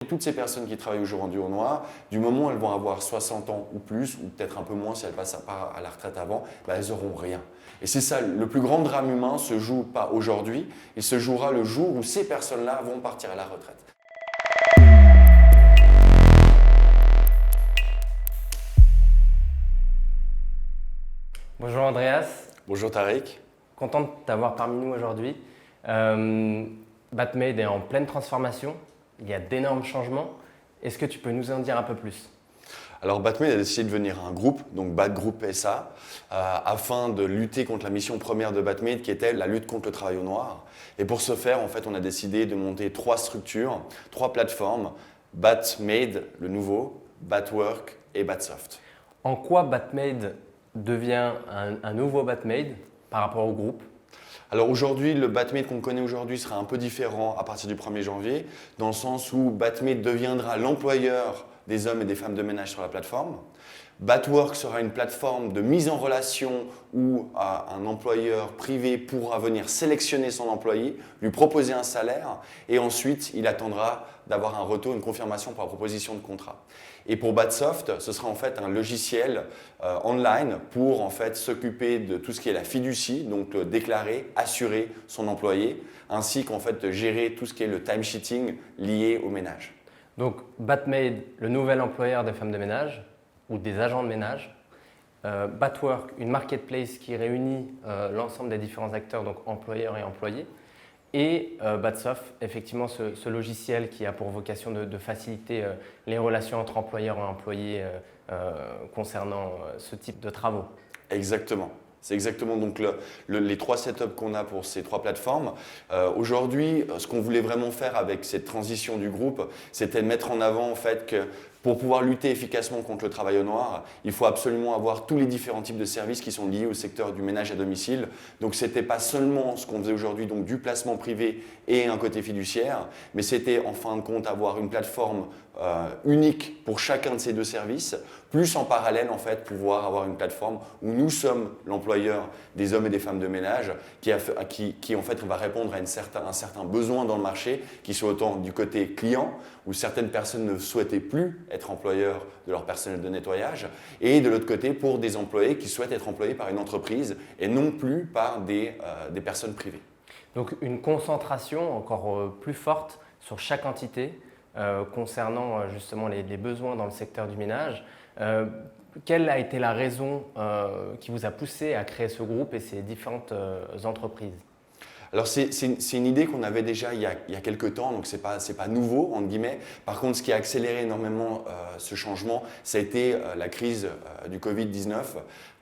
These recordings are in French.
Toutes ces personnes qui travaillent aujourd'hui au noir, du moment où elles vont avoir 60 ans ou plus, ou peut-être un peu moins si elles passent à la retraite avant, elles n'auront rien. Et c'est ça, le plus grand drame humain se joue pas aujourd'hui, il se jouera le jour où ces personnes-là vont partir à la retraite. Bonjour Andreas, Bonjour Tariq. content de t'avoir parmi nous aujourd'hui. Batmade est en pleine transformation, il y a d'énormes changements. Est-ce que tu peux nous en dire un peu plus? Alors Batmade a décidé de devenir un groupe, donc Bat Group SA, afin de lutter contre la mission première de Batmade qui était la lutte contre le travail au noir. Et pour ce faire, en fait, on a décidé de monter 3 structures, 3 plateformes, Batmade, le nouveau, Batwork et Batsoft. En quoi Batmade devient un nouveau Batmade par rapport au groupe? Alors aujourd'hui, le Batmade qu'on connaît aujourd'hui sera un peu différent à partir du 1er janvier, dans le sens où Batmade deviendra l'employeur des hommes et des femmes de ménage sur la plateforme. Batwork sera une plateforme de mise en relation où un employeur privé pourra venir sélectionner son employé, lui proposer un salaire et ensuite il attendra d'avoir un retour, une confirmation pour la proposition de contrat. Et pour Batsoft, ce sera en fait un logiciel online pour en fait s'occuper de tout ce qui est la fiducie, donc déclarer, assurer son employé, ainsi qu'en fait gérer tout ce qui est le time-sheeting lié au ménage. Donc Batmade, le nouvel employeur des femmes de ménage ou des agents de ménage. Batwork, une marketplace qui réunit l'ensemble des différents acteurs, donc employeurs et employés. Et Batsoft, effectivement, ce logiciel qui a pour vocation de faciliter les relations entre employeurs et employés concernant ce type de travaux. Exactement. C'est exactement donc les 3 setups qu'on a pour ces 3 plateformes. Aujourd'hui, ce qu'on voulait vraiment faire avec cette transition du groupe, c'était de mettre en avant en fait que pour pouvoir lutter efficacement contre le travail au noir, il faut absolument avoir tous les différents types de services qui sont liés au secteur du ménage à domicile. Donc ce n'était pas seulement ce qu'on faisait aujourd'hui, donc du placement privé et un côté fiduciaire, mais c'était en fin de compte avoir une plateforme unique pour chacun de ces 2 services, plus en parallèle en fait pouvoir avoir une plateforme où nous sommes l'employeur des hommes et des femmes de ménage qui en fait va répondre à un certain besoin dans le marché, qui soit autant du côté client où certaines personnes ne souhaitaient plus être employeurs de leur personnel de nettoyage, et de l'autre côté pour des employés qui souhaitent être employés par une entreprise et non plus par des personnes privées. Donc une concentration encore plus forte sur chaque entité concernant justement les besoins dans le secteur du ménage. Quelle a été la raison qui vous a poussé à créer ce groupe et ces différentes entreprises? Alors c'est une idée qu'on avait déjà il y a quelques temps, donc c'est pas nouveau entre guillemets. Par contre, ce qui a accéléré énormément ce changement, ça a été la crise du Covid-19,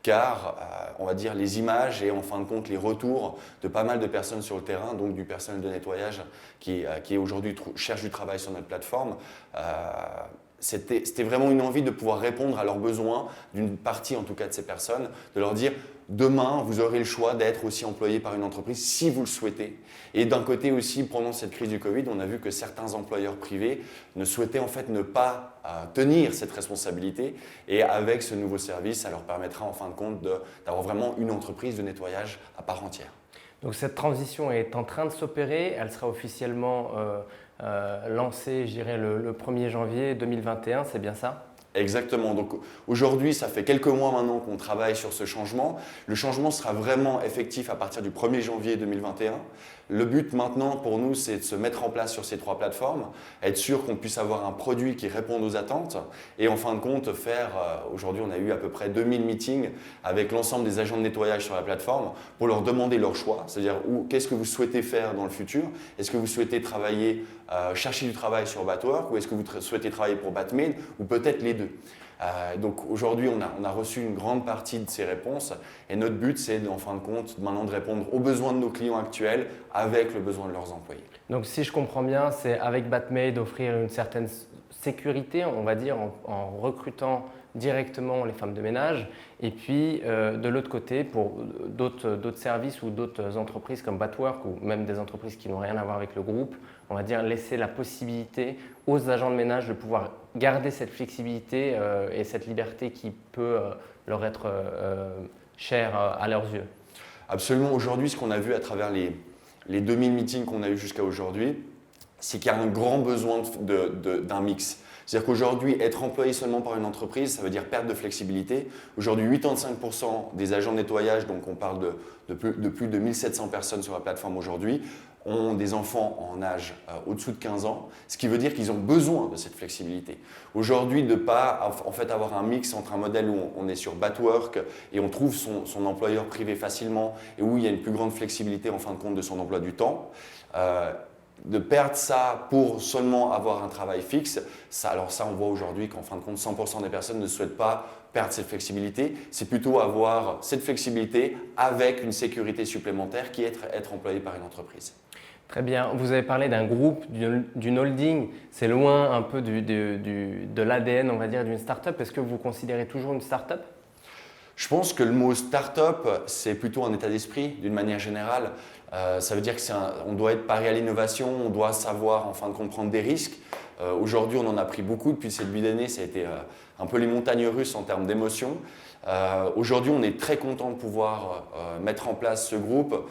car on va dire les images et en fin de compte les retours de pas mal de personnes sur le terrain, donc du personnel de nettoyage qui aujourd'hui cherche du travail sur notre plateforme. C'était vraiment une envie de pouvoir répondre à leurs besoins, d'une partie en tout cas de ces personnes, de leur dire demain vous aurez le choix d'être aussi employé par une entreprise si vous le souhaitez. Et d'un côté aussi, pendant cette crise du Covid, on a vu que certains employeurs privés ne souhaitaient en fait ne pas tenir cette responsabilité, et avec ce nouveau service, ça leur permettra en fin de compte d'avoir vraiment une entreprise de nettoyage à part entière. Donc cette transition est en train de s'opérer, elle sera officiellement lancée, je dirais, le 1er janvier 2021, c'est bien ça? Exactement. Donc aujourd'hui, ça fait quelques mois maintenant qu'on travaille sur ce changement. Le changement sera vraiment effectif à partir du 1er janvier 2021. Le but maintenant pour nous, c'est de se mettre en place sur ces 3 plateformes, être sûr qu'on puisse avoir un produit qui réponde aux attentes et en fin de compte aujourd'hui on a eu à peu près 2000 meetings avec l'ensemble des agents de nettoyage sur la plateforme pour leur demander leur choix, c'est-à-dire qu'est-ce que vous souhaitez faire dans le futur. Est-ce que vous souhaitez chercher du travail sur Batwork, ou est-ce que vous souhaitez travailler pour Batmade, ou peut-être les deux. Donc aujourd'hui, on a reçu une grande partie de ces réponses, et notre but, c'est en fin de compte maintenant de répondre aux besoins de nos clients actuels avec le besoin de leurs employés. Donc si je comprends bien, c'est avec Batmade offrir une certaine sécurité, on va dire, en recrutant directement les femmes de ménage, et puis de l'autre côté, pour d'autres services ou d'autres entreprises comme Batwork, ou même des entreprises qui n'ont rien à voir avec le groupe, on va dire laisser la possibilité aux agents de ménage de pouvoir garder cette flexibilité et cette liberté qui peut leur être chère à leurs yeux. Absolument. Aujourd'hui, ce qu'on a vu à travers les 2000 meetings qu'on a eu jusqu'à aujourd'hui, c'est qu'il y a un grand besoin d'un mix. C'est-à-dire qu'aujourd'hui, être employé seulement par une entreprise, ça veut dire perte de flexibilité. Aujourd'hui, 85% des agents de nettoyage, donc on parle de plus de 1700 personnes sur la plateforme aujourd'hui, ont des enfants en âge au-dessous de 15 ans, ce qui veut dire qu'ils ont besoin de cette flexibilité. Aujourd'hui, de ne pas en fait, avoir un mix entre un modèle où on est sur Batwork et on trouve son employeur privé facilement et où il y a une plus grande flexibilité en fin de compte de son emploi du temps, de perdre ça pour seulement avoir un travail fixe, alors ça on voit aujourd'hui qu'en fin de compte 100% des personnes ne souhaitent pas perdre cette flexibilité, c'est plutôt avoir cette flexibilité avec une sécurité supplémentaire qui est être employé par une entreprise. Très bien, vous avez parlé d'un groupe, d'une holding, c'est loin un peu de l'ADN on va dire d'une start-up, est-ce que vous considérez toujours une start-up ? Je pense que le mot start-up, c'est plutôt un état d'esprit d'une manière générale. Ça veut dire qu'on doit être pari à l'innovation, on doit savoir en fin de compte prendre des risques. Aujourd'hui, on en a pris beaucoup depuis ces début d'année, ça a été un peu les montagnes russes en termes d'émotions. Aujourd'hui, on est très content de pouvoir mettre en place ce groupe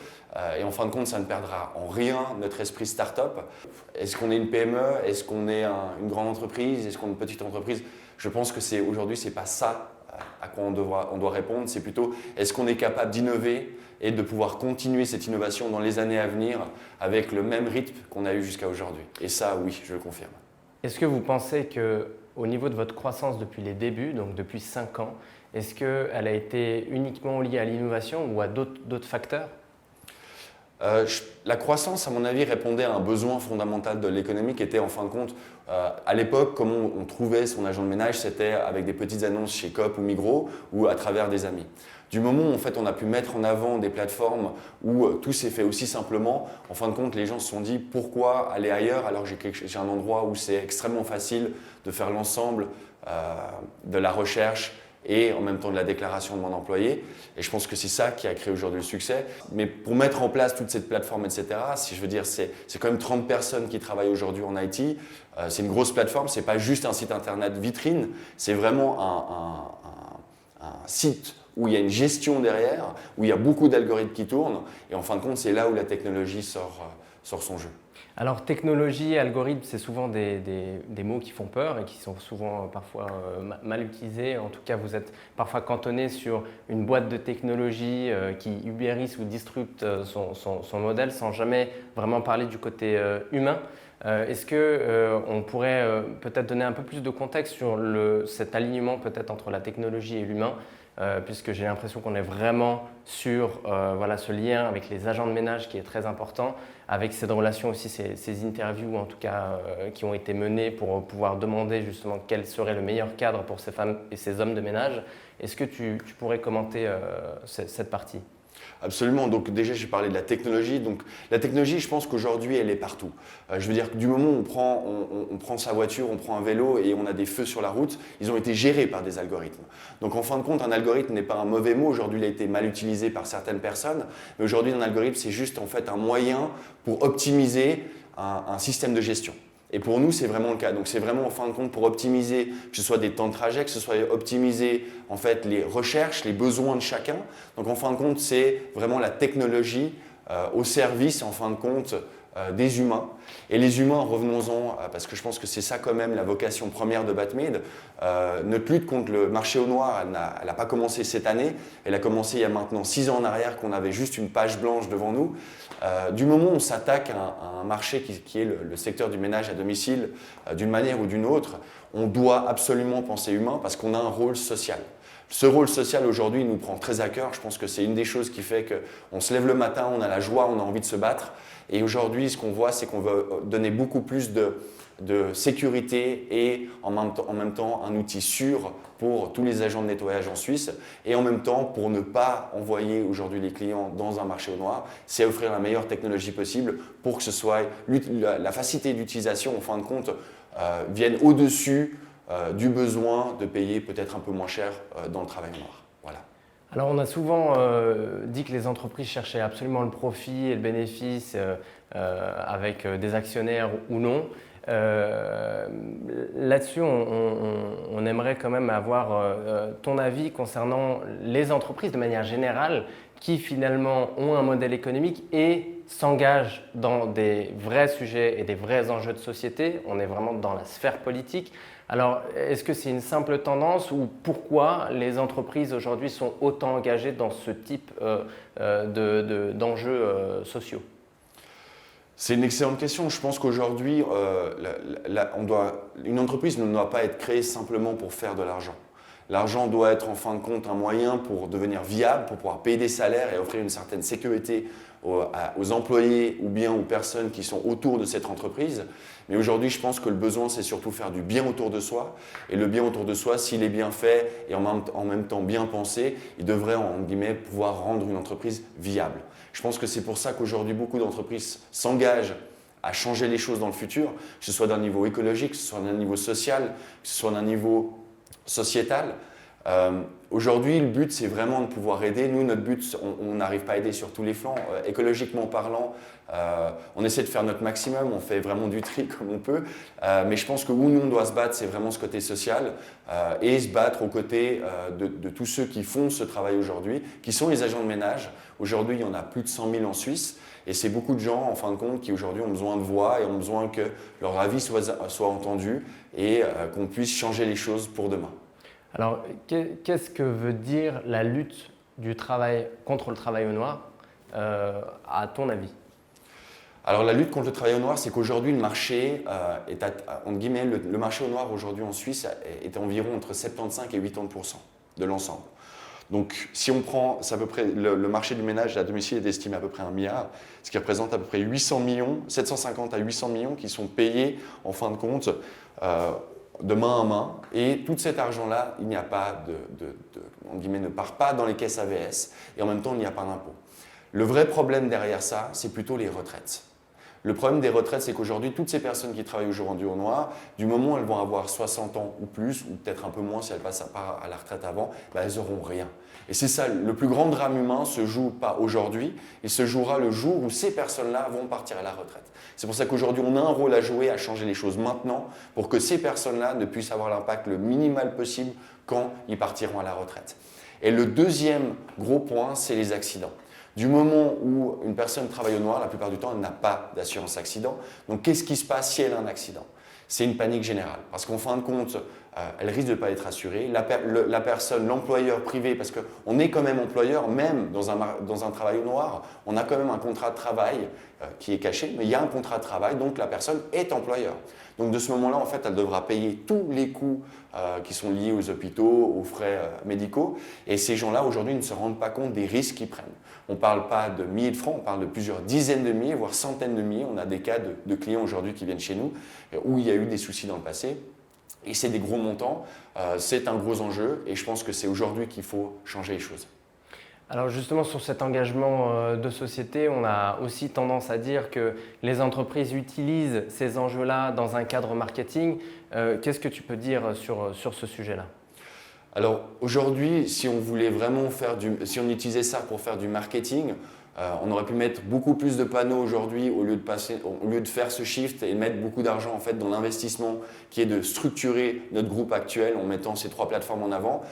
et en fin de compte, ça ne perdra en rien notre esprit start-up. Est-ce qu'on est une PME? Est-ce qu'on est une grande entreprise? Est-ce qu'on est une petite entreprise? Je pense que aujourd'hui, ce n'est pas ça à quoi on doit répondre, c'est plutôt est-ce qu'on est capable d'innover et de pouvoir continuer cette innovation dans les années à venir avec le même rythme qu'on a eu jusqu'à aujourd'hui. Et ça, oui, je le confirme. Est-ce que vous pensez qu'au niveau de votre croissance depuis les débuts, donc depuis 5 ans, est-ce qu'elle a été uniquement liée à l'innovation ou à d'autres facteurs ? La croissance, à mon avis, répondait à un besoin fondamental de l'économie qui était en fin de compte, à l'époque, comment on trouvait son agent de ménage, c'était avec des petites annonces chez Coop ou Migros ou à travers des amis. Du moment où en fait, on a pu mettre en avant des plateformes où tout s'est fait aussi simplement, en fin de compte, les gens se sont dit pourquoi aller ailleurs alors que j'ai un endroit où c'est extrêmement facile de faire l'ensemble de la recherche et en même temps de la déclaration de mon employé. Et je pense que c'est ça qui a créé aujourd'hui le succès. Mais pour mettre en place toute cette plateforme, etc., si je veux dire, c'est quand même 30 personnes qui travaillent aujourd'hui en IT. C'est une grosse plateforme, ce n'est pas juste un site internet vitrine, c'est vraiment un site où il y a une gestion derrière, où il y a beaucoup d'algorithmes qui tournent. Et en fin de compte, c'est là où la technologie sort son jeu. Alors technologie, algorithme, c'est souvent des mots qui font peur et qui sont souvent parfois mal utilisés. En tout cas, vous êtes parfois cantonné sur une boîte de technologie qui ubérise ou disrupte son modèle sans jamais vraiment parler du côté humain. Est-ce qu'on pourrait peut-être donner un peu plus de contexte sur cet alignement peut-être entre la technologie et l'humain puisque j'ai l'impression qu'on est vraiment sur ce lien avec les agents de ménage qui est très important, avec cette relation aussi, ces interviews en tout cas qui ont été menées pour pouvoir demander justement quel serait le meilleur cadre pour ces femmes et ces hommes de ménage. Est-ce que tu pourrais commenter cette partie ? Absolument. Donc déjà, j'ai parlé de la technologie. Donc la technologie, je pense qu'aujourd'hui, elle est partout. Je veux dire que du moment où on prend sa voiture, on prend un vélo et on a des feux sur la route, ils ont été gérés par des algorithmes. Donc en fin de compte, un algorithme n'est pas un mauvais mot. Aujourd'hui, il a été mal utilisé par certaines personnes. Mais aujourd'hui, un algorithme, c'est juste en fait un moyen pour optimiser un système de gestion. Et pour nous, c'est vraiment le cas. Donc, c'est vraiment en fin de compte pour optimiser, que ce soit des temps de trajet, que ce soit optimiser en fait les recherches, les besoins de chacun. Donc, en fin de compte, c'est vraiment la technologie au service, en fin de compte, des humains. Et les humains, revenons-en, parce que je pense que c'est ça quand même la vocation première de Batmade. Notre lutte contre le marché au noir, elle n'a pas commencé cette année. Elle a commencé il y a maintenant 6 ans en arrière, qu'on avait juste une page blanche devant nous. Du moment où on s'attaque à un marché qui est le secteur du ménage à domicile, d'une manière ou d'une autre, on doit absolument penser humain parce qu'on a un rôle social. Ce rôle social aujourd'hui nous prend très à cœur. Je pense que c'est une des choses qui fait qu'on se lève le matin, on a la joie, on a envie de se battre. Et aujourd'hui, ce qu'on voit, c'est qu'on veut donner beaucoup plus de sécurité et en même temps un outil sûr pour tous les agents de nettoyage en Suisse et en même temps pour ne pas envoyer aujourd'hui les clients dans un marché au noir, c'est offrir la meilleure technologie possible pour que ce soit la facilité d'utilisation en fin de compte vienne au-dessus du besoin de payer peut-être un peu moins cher dans le travail au noir. Voilà. Alors on a souvent dit que les entreprises cherchaient absolument le profit et le bénéfice avec des actionnaires ou non. Là-dessus, on aimerait quand même avoir ton avis concernant les entreprises de manière générale qui finalement ont un modèle économique et s'engage dans des vrais sujets et des vrais enjeux de société. On est vraiment dans la sphère politique. Alors, est-ce que c'est une simple tendance ou pourquoi les entreprises aujourd'hui sont autant engagées dans ce type d'enjeux sociaux? C'est une excellente question. Je pense qu'aujourd'hui, une entreprise ne doit pas être créée simplement pour faire de l'argent. L'argent doit être en fin de compte un moyen pour devenir viable, pour pouvoir payer des salaires et offrir une certaine sécurité aux employés ou bien aux personnes qui sont autour de cette entreprise. Mais aujourd'hui, je pense que le besoin, c'est surtout faire du bien autour de soi. Et le bien autour de soi, s'il est bien fait et en même temps bien pensé, il devrait, en guillemets, pouvoir rendre une entreprise viable. Je pense que c'est pour ça qu'aujourd'hui, beaucoup d'entreprises s'engagent à changer les choses dans le futur, que ce soit d'un niveau écologique, que ce soit d'un niveau social, que ce soit d'un niveau sociétal. Aujourd'hui, le but, c'est vraiment de pouvoir aider. Nous, notre but, on n'arrive pas à aider sur tous les flancs. Écologiquement parlant, on essaie de faire notre maximum, on fait vraiment du tri comme on peut. Mais je pense que où nous, on doit se battre, c'est vraiment ce côté social et se battre aux côtés de tous ceux qui font ce travail aujourd'hui, qui sont les agents de ménage. Aujourd'hui, il y en a plus de 100 000 en Suisse. Et c'est beaucoup de gens, en fin de compte, qui aujourd'hui ont besoin de voix et ont besoin que leur avis soit entendu et qu'on puisse changer les choses pour demain. Alors, qu'est-ce que veut dire la lutte contre le travail au noir, à ton avis? Alors, la lutte contre le travail au noir, c'est qu'aujourd'hui, le marché entre guillemets, le marché au noir aujourd'hui en Suisse est environ entre 75 et 80% de l'ensemble. Donc, si on prend, c'est à peu près, le marché du ménage à domicile est estimé à peu près 1 milliard, ce qui représente à peu près 800 millions, 750 à 800 millions qui sont payés en fin de compte de main à main. Et tout cet argent-là, il n'y a pas on ne part pas dans les caisses AVS et en même temps, il n'y a pas d'impôt. Le vrai problème derrière ça, c'est plutôt les retraites. Le problème des retraites, c'est qu'aujourd'hui, toutes ces personnes qui travaillent aujourd'hui au noir, du moment où elles vont avoir 60 ans ou plus, ou peut-être un peu moins si elles passent à la retraite avant, elles n'auront rien. Et c'est ça, le plus grand drame humain ne se joue pas aujourd'hui, il se jouera le jour où ces personnes-là vont partir à la retraite. C'est pour ça qu'aujourd'hui, on a un rôle à jouer, à changer les choses maintenant, pour que ces personnes-là ne puissent avoir l'impact le minimal possible quand ils partiront à la retraite. Et le deuxième gros point, c'est les accidents. Du moment où une personne travaille au noir, la plupart du temps, elle n'a pas d'assurance accident. Donc, qu'est-ce qui se passe si elle a un accident? C'est une panique générale. Parce qu'en fin de compte, elle risque de ne pas être assurée. La personne, l'employeur privé, parce qu'on est quand même employeur, même dans un travail au noir, on a quand même un contrat de travail qui est caché, mais il y a un contrat de travail, donc la personne est employeur. Donc de ce moment-là, en fait, elle devra payer tous les coûts qui sont liés aux hôpitaux, aux frais médicaux. Et ces gens-là, aujourd'hui, ne se rendent pas compte des risques qu'ils prennent. On ne parle pas de milliers de francs, on parle de plusieurs dizaines de milliers, voire centaines de milliers. On a des cas de clients aujourd'hui qui viennent chez nous où il y a eu des soucis dans le passé. Et c'est des gros montants, c'est un gros enjeu et je pense que c'est aujourd'hui qu'il faut changer les choses. Alors justement sur cet engagement de société, on a aussi tendance à dire que les entreprises utilisent ces enjeux-là dans un cadre marketing. Qu'est-ce que tu peux dire sur ce sujet-là? Alors aujourd'hui, si on voulait vraiment si on utilisait ça pour faire du marketing, on aurait pu mettre beaucoup plus de panneaux aujourd'hui au lieu de faire ce shift et mettre beaucoup d'argent en fait dans l'investissement qui est de structurer notre groupe actuel en mettant ces 3 plateformes en avant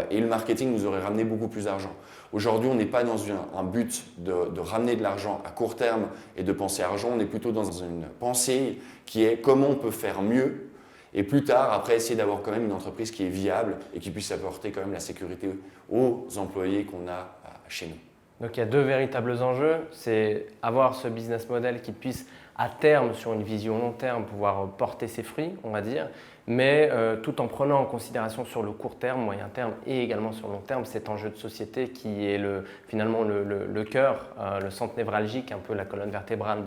et le marketing nous aurait ramené beaucoup plus d'argent. Aujourd'hui, on n'est pas dans un but de ramener de l'argent à court terme et de penser à argent, on est plutôt dans une pensée qui est comment on peut faire mieux et plus tard, après, essayer d'avoir quand même une entreprise qui est viable et qui puisse apporter quand même la sécurité aux employés qu'on a chez nous. Donc il y a 2 véritables enjeux, c'est avoir ce business model qui puisse à terme, sur une vision long terme, pouvoir porter ses fruits, on va dire, mais tout en prenant en considération sur le court terme, moyen terme et également sur le long terme cet enjeu de société qui est finalement le cœur, le centre névralgique, un peu la colonne vertébrale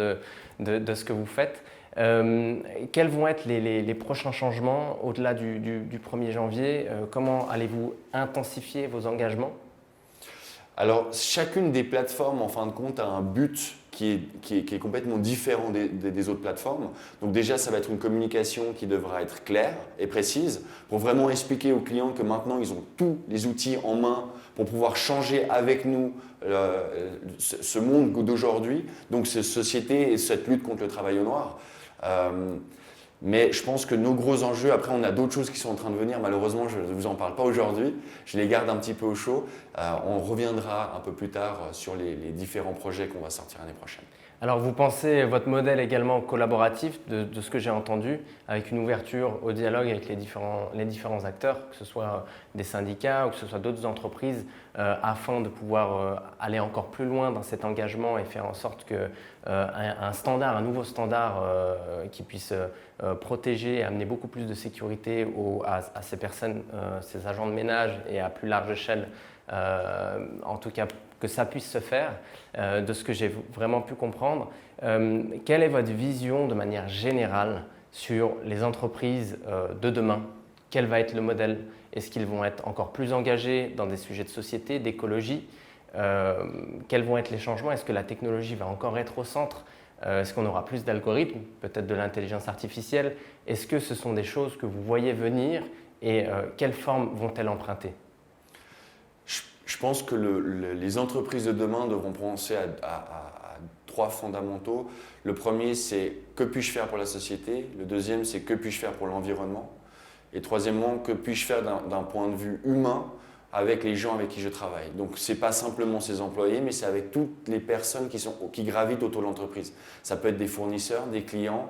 de ce que vous faites. Quels vont être les prochains changements au-delà du 1er janvier? Comment allez-vous intensifier vos engagements? Alors, chacune des plateformes, en fin de compte, a un but qui est complètement différent des autres plateformes. Donc déjà, ça va être une communication qui devra être claire et précise pour vraiment expliquer aux clients que maintenant, ils ont tous les outils en main pour pouvoir changer avec nous ce monde d'aujourd'hui, donc cette société et cette lutte contre le travail au noir. Mais je pense que nos gros enjeux, après on a d'autres choses qui sont en train de venir, malheureusement je ne vous en parle pas aujourd'hui, je les garde un petit peu au chaud, on reviendra un peu plus tard sur les différents projets qu'on va sortir l'année prochaine. Alors vous pensez votre modèle également collaboratif, de ce que j'ai entendu, avec une ouverture au dialogue avec les différents acteurs, que ce soit des syndicats ou que ce soit d'autres entreprises, afin de pouvoir aller encore plus loin dans cet engagement et faire en sorte que un standard, un nouveau standard qui puisse protéger et amener beaucoup plus de sécurité à ces personnes, ces agents de ménage et à plus large échelle, en tout cas que ça puisse se faire, de ce que j'ai vraiment pu comprendre. Quelle est votre vision de manière générale sur les entreprises de demain? Quel va être le modèle? Est-ce qu'ils vont être encore plus engagés dans des sujets de société, d'écologie? Quels vont être les changements? Est-ce que la technologie va encore être au centre? Est-ce qu'on aura plus d'algorithmes, peut-être de l'intelligence artificielle? Est-ce que ce sont des choses que vous voyez venir et quelle forme vont-elles emprunter? Je pense que les entreprises de demain devront penser à trois fondamentaux. Le premier, c'est que puis-je faire pour la société? Le deuxième, c'est que puis-je faire pour l'environnement? Et troisièmement, que puis-je faire d'un point de vue humain avec les gens avec qui je travaille? Donc, ce n'est pas simplement ses employés, mais c'est avec toutes les personnes qui gravitent autour de l'entreprise. Ça peut être des fournisseurs, des clients,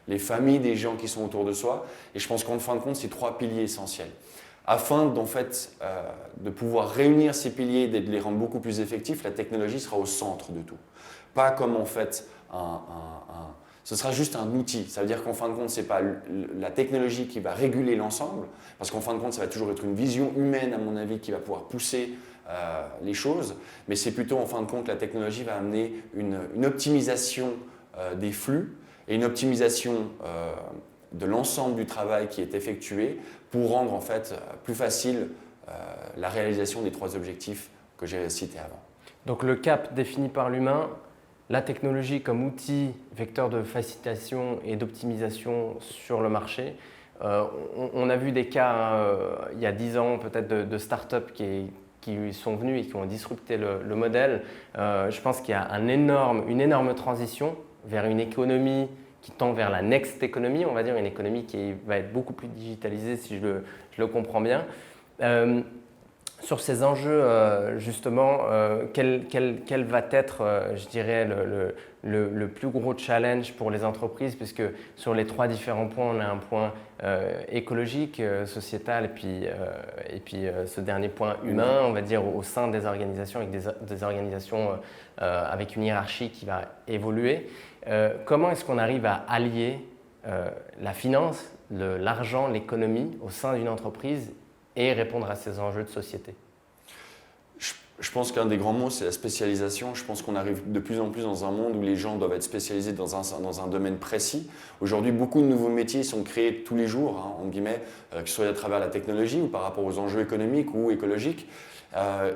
les familles des gens qui sont autour de soi. Et je pense qu'en fin de compte, c'est trois piliers essentiels. Afin de pouvoir réunir ces piliers et de les rendre beaucoup plus effectifs, la technologie sera au centre de tout. Pas comme en fait ce sera juste un outil. Ça veut dire qu'en fin de compte, ce n'est pas la technologie qui va réguler l'ensemble, parce qu'en fin de compte, ça va toujours être une vision humaine, à mon avis, qui va pouvoir pousser les choses, mais c'est plutôt en fin de compte, la technologie va amener une optimisation des flux et une optimisation de l'ensemble du travail qui est effectué pour rendre en fait plus facile la réalisation des trois objectifs que j'ai cités avant. Donc le cap défini par l'humain, la technologie comme outil vecteur de facilitation et d'optimisation sur le marché. On a vu des cas il y a 10 ans peut-être de start-up qui sont venus et qui ont disrupté le modèle. Je pense qu'il y a une énorme transition vers une économie qui tend vers la next economy, on va dire une économie qui va être beaucoup plus digitalisée si je le comprends bien. Sur ces enjeux, justement, quel va être, je dirais, le plus gros challenge pour les entreprises, puisque sur les trois différents points, on a un point écologique, sociétal, et puis ce dernier point humain, on va dire, au sein des organisations, avec des organisations avec une hiérarchie qui va évoluer. Comment est-ce qu'on arrive à allier la finance, l'argent, l'économie au sein d'une entreprise et répondre à ces enjeux de société? Je pense qu'un des grands mots, c'est la spécialisation. Je pense qu'on arrive de plus en plus dans un monde où les gens doivent être spécialisés dans un domaine précis. Aujourd'hui, beaucoup de nouveaux métiers sont créés tous les jours, entre guillemets, que ce soit à travers la technologie ou par rapport aux enjeux économiques ou écologiques.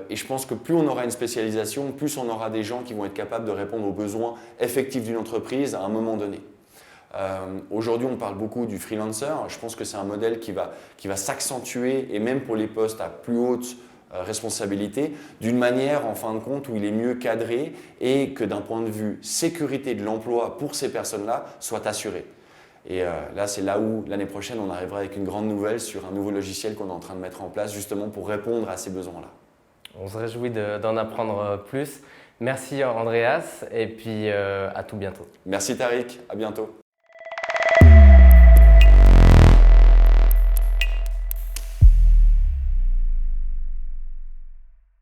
Et je pense que plus on aura une spécialisation, plus on aura des gens qui vont être capables de répondre aux besoins effectifs d'une entreprise à un moment donné. Aujourd'hui, on parle beaucoup du freelancer. Je pense que c'est un modèle qui va s'accentuer, et même pour les postes à plus haute responsabilité, d'une manière, en fin de compte, où il est mieux cadré et que d'un point de vue sécurité de l'emploi pour ces personnes-là, soit assuré. Et là, c'est là où, l'année prochaine, on arrivera avec une grande nouvelle sur un nouveau logiciel qu'on est en train de mettre en place, justement pour répondre à ces besoins-là. On se réjouit d'en apprendre plus. Merci Andreas, et puis à tout bientôt. Merci Tariq, à bientôt.